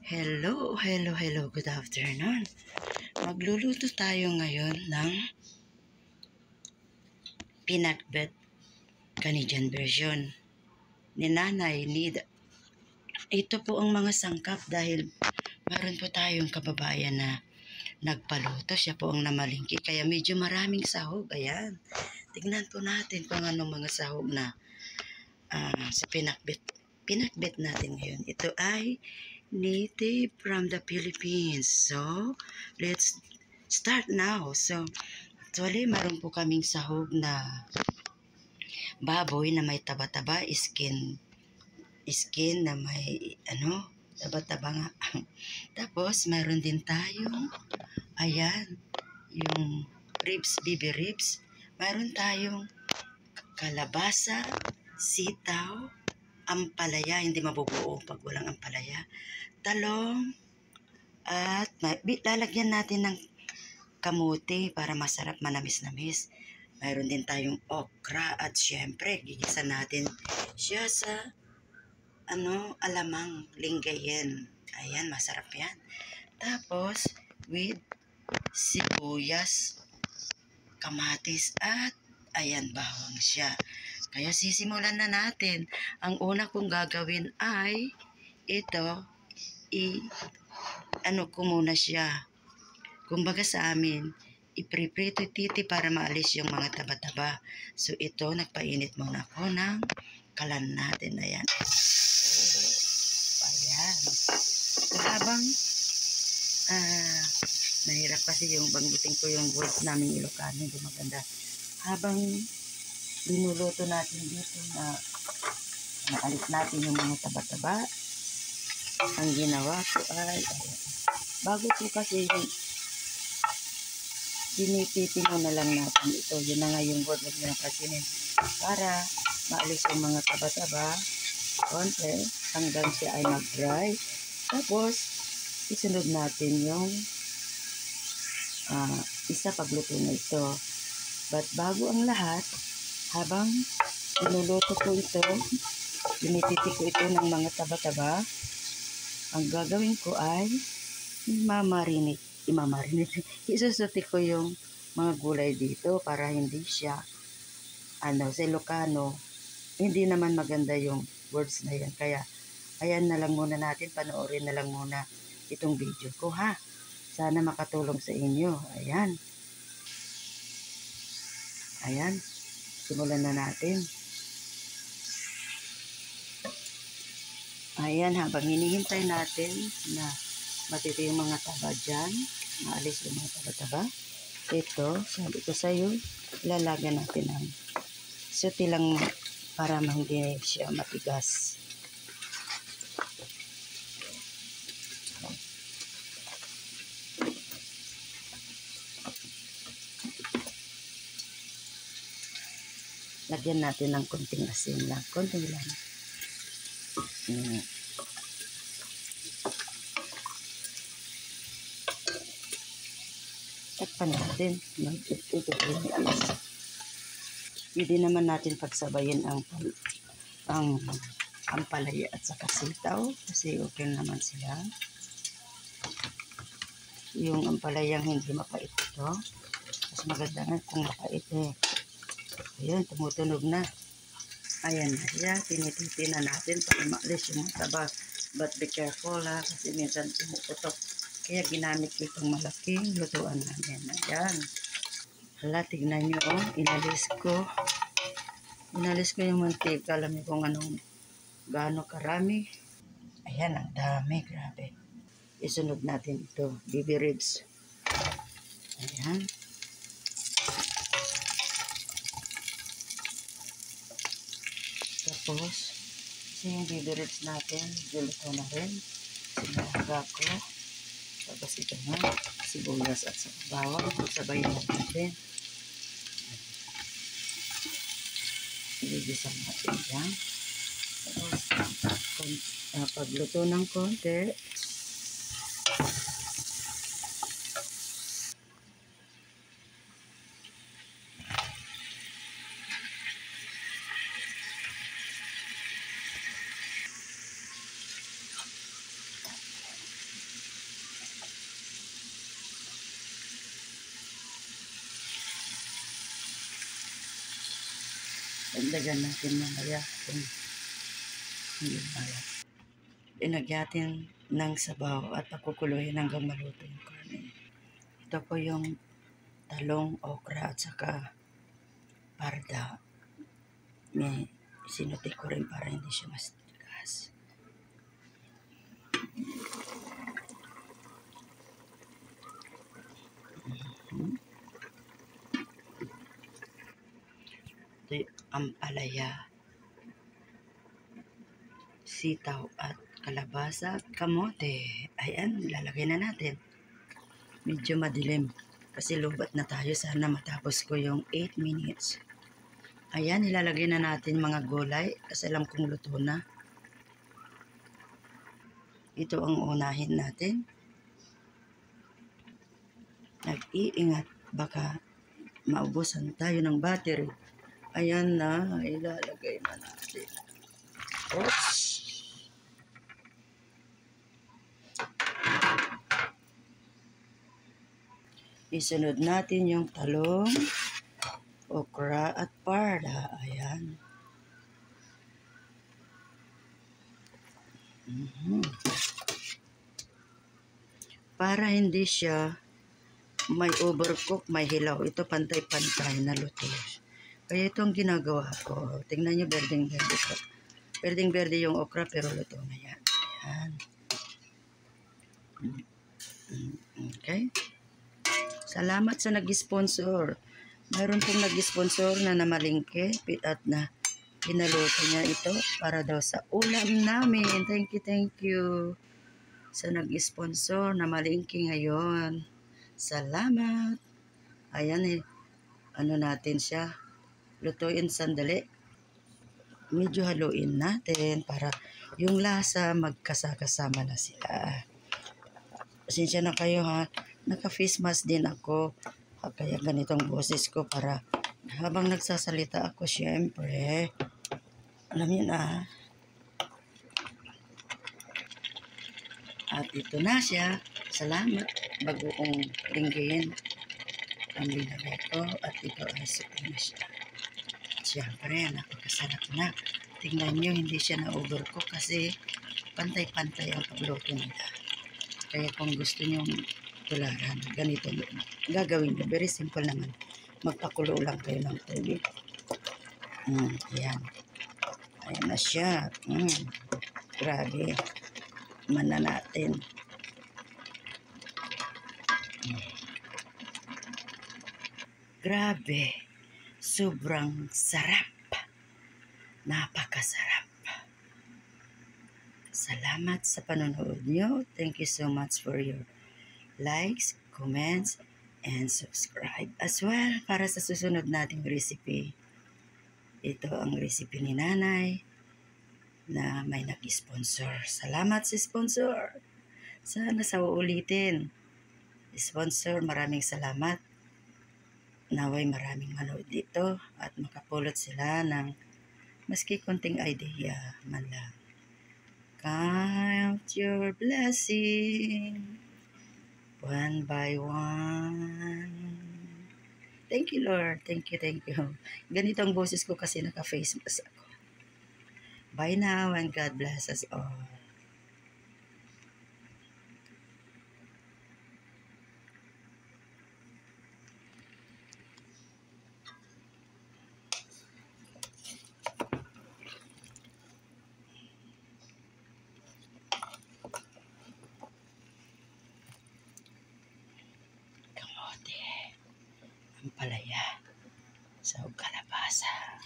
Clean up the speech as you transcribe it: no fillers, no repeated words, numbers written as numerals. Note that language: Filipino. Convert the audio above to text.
Hello, hello, hello, good afternoon. Magluluto tayo ngayon ng pinakbet Canadian version ni Nanay Nida. Ito po ang mga sangkap dahil meron po tayong kababayan na nagpaluto. Siya po ang namalingki kaya medyo maraming sahog. Ayan, tignan po natin kung anong mga sahog na sa pinakbet natin ngayon. Ito ay native from the Philippines. So, let's start now. So, actually, meron po kaming sahog na baboy na may taba-taba, skin na may taba-taba nga. Tapos, meron din tayong, ayan, yung ribs, baby ribs. Meron tayong kalabasa, sitaw, ampalaya, hindi mabubuo pag walang ampalaya, talong, at lalagyan natin ng kamuti para masarap, manamis-namis. Mayroon din tayong okra at syempre gigisa natin siya sa alamang linggayen. Ayan, masarap yan. Tapos with sibuyas, kamatis at ayan, bawang siya. Kaya sisimulan na natin. Ang una kong gagawin ay ito, ko muna siya. Kumbaga sa amin, ipriprito titi para maalis yung mga taba-taba. So ito, nagpainit muna ako ng kalan natin. Ayan. Oh, ayan. So habang mahirap kasi yung banggitin ko yung words namin Ilocano, hindi maganda. Habang linuluto natin dito na maalis natin yung mga taba-taba, ang ginawa ko ay bago ko kasi yung dinititi mo na lang natin ito. Yun na nga yung word, huwag nyo kasinin para maalis yung mga taba-taba konti hanggang siya ay mag-dry. Tapos isunod natin yung isa pagluto na ito. But bago ang lahat, habang pinuluto ko ito, dinititi ko ito ng mga taba-taba, ang gagawin ko ay isusuti ko yung mga gulay dito para hindi siya sa Ilocano, hindi naman maganda yung words na yan. Kaya ayan na lang muna natin, panoorin na lang muna itong video ko ha. Sana makatulong sa inyo. Ayan, simulan na natin. Ayan, habang hinihintay natin na matito yung mga taba dyan, maalis yung mga taba-taba, ito, sabi ko sa'yo, ilalagyan natin ng suti lang para hindi siya matigas. Lagyan natin ng konting asin lang, konting lang. Takpan natin. Pwede naman natin pagsabayin ang ampalaya at saka sitaw kasi okay naman sila. Yung ampalayang hindi mapait ito, mas maganda nga kung mapait Ayan, tumutunog na. Ayan na siya, tinititi na natin para maalis yung taba. But be careful kasi minsan tumuputok. Kaya ginamit ko itong malaking lutuan namin. Ayan. Hala, tignan nyo inalis ko yung mantika. Alam niyo kung gaano karami. Ayan, ang dami, grabe. Isunod natin ito, baby ribs. Ayan. Tapos, yung baby ribs natin, guluto na rin. Sinaga ko. Tapos ito na, sibuyas at bawang. Sabayin natin. Igigisa natin dyan. Tapos, pagluto ng konti, Dagan natin mamaya kung hindi malat. Inagyatin ng sabaw at pakukuluhin hanggang maluto yung karne. Ito po yung talong, okra at saka parda. May sinuti ko rin para hindi siya mas tigas. Ito yung ampalaya, sitaw at kalabasa at kamote. Ayan, lalagay na natin. Medyo madilim kasi lubat na tayo. Sana matapos ko yung 8 minutes. Ayan, ilalagay na natin mga gulay kasi alam kong luto na. Ito ang unahin natin. Nag-iingat, baka maubusan tayo ng battery. Ayan na, ilalagay na natin. Oops! Isunod natin yung talong, okra at parda. Ayan. Para hindi siya may overcook, may hilaw. Ito pantay-pantay na luto. Kaya ito ang ginagawa ko. Tingnan nyo, berdeng-berde ko. Berdeng-berde yung okra pero luto na yan. Ayan. Okay. Salamat sa nag-sponsor. Mayroon pong nag-sponsor na namalingke at na pinaluto niya ito para daw sa ulam namin. Thank you sa nag-sponsor na malingke ngayon. Salamat. Ayan eh. Ano natin siya? Lutuin sandali. Medyo haluin natin para yung lasa magkasakasama na sila. Pasensya na kayo ha. Naka-face mask din ako. Kaya ganitong boses ko para habang nagsasalita ako, syempre, alam niyo na. At ito na siya. Salamat. Bago kong ringgihin ang linagay ko. At ito ay suko na siya. Siyempre, napakasarap na. Tingnan nyo, hindi siya na-overcook kasi pantay-pantay ang pagluto nila. Kaya kung gusto nyo tularan, ganito gagawin nyo. Very simple naman. Magpakulo lang kayo ng tubig. Ayan. Ayan na siya. Grabe. Mana natin. Grabe. Sobrang sarap. Napakasarap. Salamat sa panonood nyo. Thank you so much for your likes, comments, and subscribe as well para sa susunod nating recipe. Ito ang recipe ni Nanay na may nag-sponsor. Salamat sa sponsor. Sana sa uulitin. Sponsor, maraming salamat. Naway maraming manood dito at makapulot sila ng maski konting idea man lang. Count your blessing one by one. Thank you, Lord. Thank you. Ganito ang boses ko kasi naka-face mask ako. Bye now and God bless us all. Kamote. Ampalaya. Sa kalabasa.